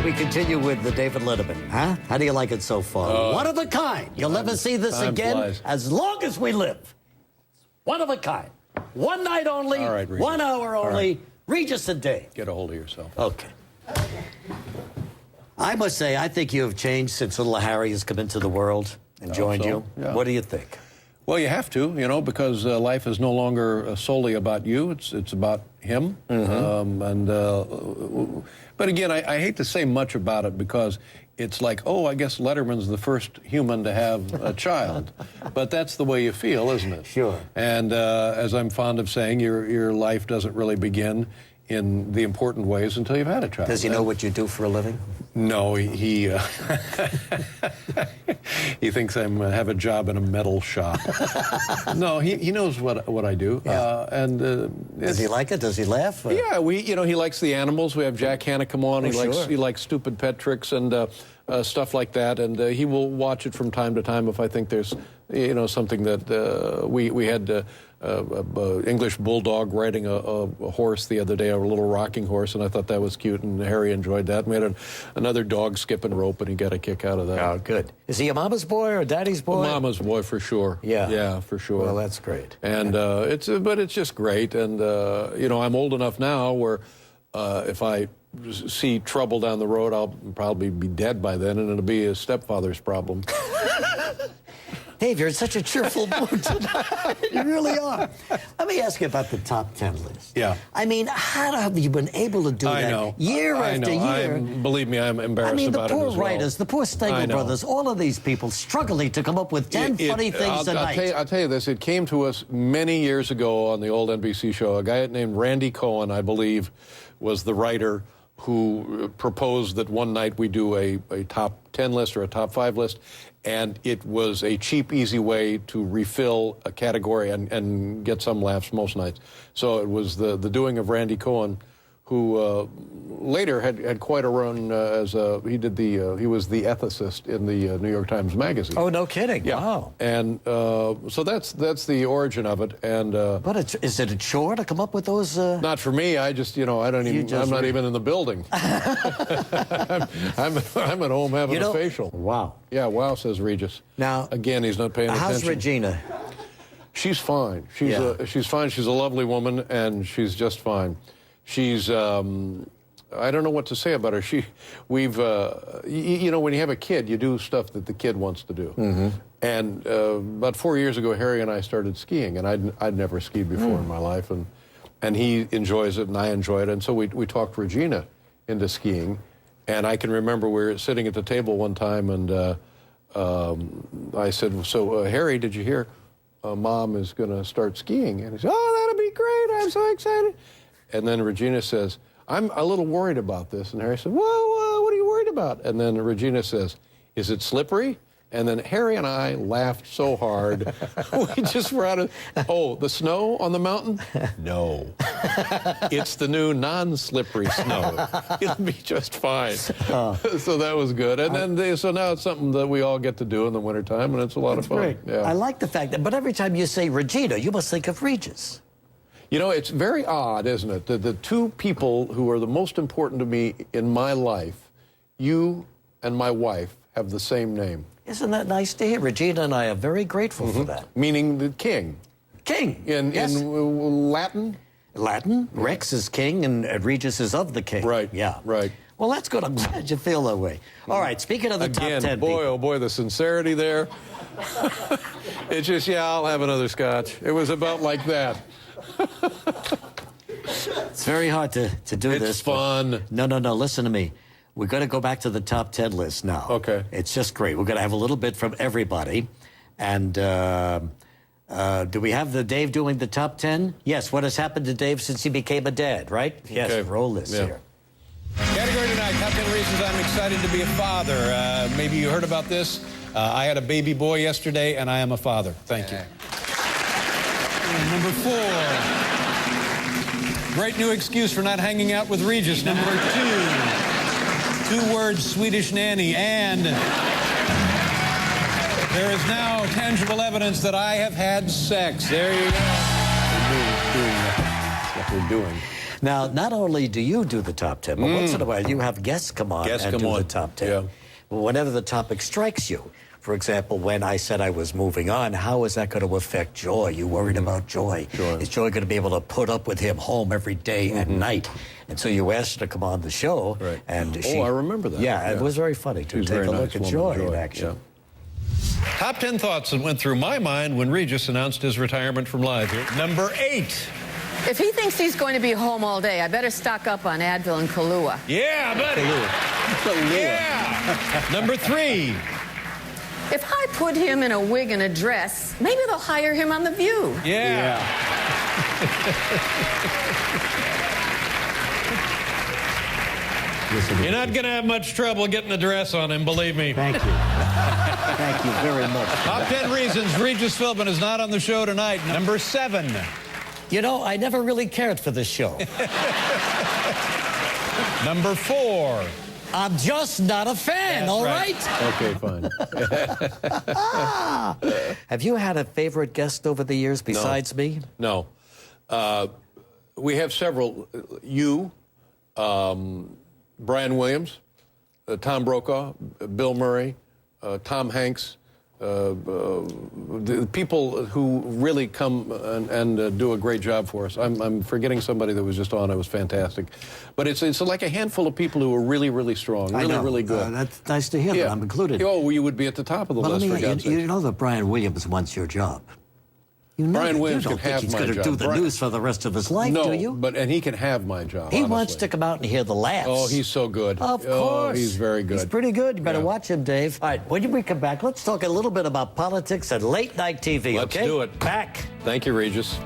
we continue with the David Letterman, huh? How do you like it so far? One of a kind. You'll never see this again flies. as long as we live. One of a kind. One night only, All right, Regis. 1 hour only. Right. Regis and Dave. Get a hold of yourself. Okay. I must say, I think you have changed since little Harry has come into the world and joined so. you. Yeah. What do you think? Well, you have to, you know, because life is no longer solely about you. It's about him. But again, I hate to say much about it because it's like, oh, I guess Letterman's the first human to have a child. But that's the way you feel, isn't it? Sure. And as I'm fond of saying, your life doesn't really begin in the important ways until you've had a child. Does he know what you do for a living? No, he he thinks I have a job in a metal shop. No, he knows what I do. Yeah. Does he like it? Does he laugh? Yeah, he likes the animals. We have Jack Hanna come on. Oh, He likes stupid pet tricks and stuff like that. And he will watch it from time to time if I think there's something that we had. English bulldog riding a horse the other day, a little rocking horse, and I thought that was cute, and Harry enjoyed that. We had another dog skipping rope, and he got a kick out of that. Oh, good. Is he a mama's boy or a daddy's boy? Mama's boy, for sure. Yeah, for sure. Well, that's great. And but it's just great. And I'm old enough now where if I see trouble down the road, I'll probably be dead by then, and it'll be his stepfather's problem. Dave, you're in such a cheerful mood tonight. You really are. Let me ask you about the top 10 list. Yeah. I mean, how have you been able to do that year after year? Believe me, I'm embarrassed about it as well. The poor writers, the poor Stengel brothers, all of these people struggling to come up with 10 funny things a night. I'll tell you this. It came to us many years ago on the old NBC show. A guy named Randy Cohen, I believe, was the writer who proposed that one night we do a top 10 list or a top 5 list, and it was a cheap, easy way to refill a category and get some laughs most nights. So it was the doing of Randy Cohen, who later had quite a run he was the ethicist in the New York Times Magazine. Oh, no kidding! Yeah. Wow. And so that's the origin of it. And but is it a chore to come up with those? Not for me. I just I'm not even in the building. I'm at home having a facial. Wow. Yeah. Wow, says Regis. Now again, he's not paying attention. How's Regina? She's fine. She's fine. She's a lovely woman, and she's just fine. She's, I don't know what to say about her. We've when you have a kid, you do stuff that the kid wants to do. And about 4 years ago, Harry and I started skiing, and I'd never skied before in my life, and he enjoys it, and I enjoy it. And so we talked Regina into skiing, and I can remember we were sitting at the table one time, and I said, so Harry, did you hear Mom is going to start skiing? And he said, oh, that'll be great. I'm so excited. And then Regina says, I'm a little worried about this. And Harry said, whoa, what are you worried about? And then Regina says, is it slippery? And then Harry and I laughed so hard. We just were out of, the snow on the mountain? No. It's the new non-slippery snow. It'll be just fine. So that was good. And then, so now it's something that we all get to do in the wintertime, and it's a lot of fun. Great. Yeah. I like the fact that, but every time you say Regina, you must think of Regis. You know, it's very odd, isn't it? The two people who are the most important to me in my life, you and my wife, have the same name. Isn't that nice to hear? Regina and I are very grateful for that. Meaning the king. King. In Latin? Latin. Rex is king and Regis is of the king. Right. Yeah. Right. Well, that's good. I'm glad you feel that way. All right, speaking of the top 10 boy, people. oh boy, the sincerity there. It's just, I'll have another scotch. It was about like that. It's very hard to do this. It's fun. No, listen to me. We're going to go back to the top 10 list now. Okay. It's just great. We're going to have a little bit from everybody. And do we have the Dave doing the top 10? Yes, what has happened to Dave since he became a dad, right? Yes, okay. Roll this here. Category tonight, top 10 reasons I'm excited to be a father. Maybe you heard about this. I had a baby boy yesterday, and I am a father. Thank you. Number 4. Great new excuse for not hanging out with Regis. Number 2. 2 words, Swedish nanny, and there is now tangible evidence that I have had sex. There you go. That's what we're doing. Now, not only do you do the top 10, but once in a while you have guests come on Guests and come do on. the top 10. Yeah. Whenever the topic strikes you. For example, when I said I was moving on, how is that going to affect Joy? You worried about Joy. Joy. Is Joy going to be able to put up with him home every day and night? And so you asked her to come on the show. Right. And she, I remember that. Yeah, it was very funny to She's take very a nice look at woman, Joy in action. Yeah. Top 10 thoughts that went through my mind when Regis announced his retirement from live here. Number 8. If he thinks he's going to be home all day, I better stock up on Advil and Kahlua. Yeah, buddy. Yeah. Number 3. If I put him in a wig and a dress, maybe they'll hire him on The View. Yeah. You're not going to have much trouble getting the dress on him, believe me. Thank you. Thank you very much. Top 10 reasons Regis Philbin is not on the show tonight. Number 7. You know, I never really cared for this show. Number 4. I'm just not a fan, That's all right. right? Okay, fine. Have you had a favorite guest over the years besides me? No. We have several. You, Brian Williams, Tom Brokaw, Bill Murray, Tom Hanks, the people who really come and do a great job for us. I'm forgetting somebody that was just on. It was fantastic. But it's like a handful of people who are really, really strong, really good. That's nice to hear that I'm included. Oh, you would be at the top of the list, for God's sake. You know that Brian Williams wants your job. You know Brian that. Williams You don't can have think my he's going to job. do the news for the rest of his life, No, do you? and he can have my job, He honestly. wants to come out and hear the laughs. Oh, he's so good. Of course. Oh, he's very good. He's pretty good. You better Yeah. watch him, Dave. All right, when we come back, let's talk a little bit about politics and late-night TV, Let's okay? do it. Back. Thank you, Regis.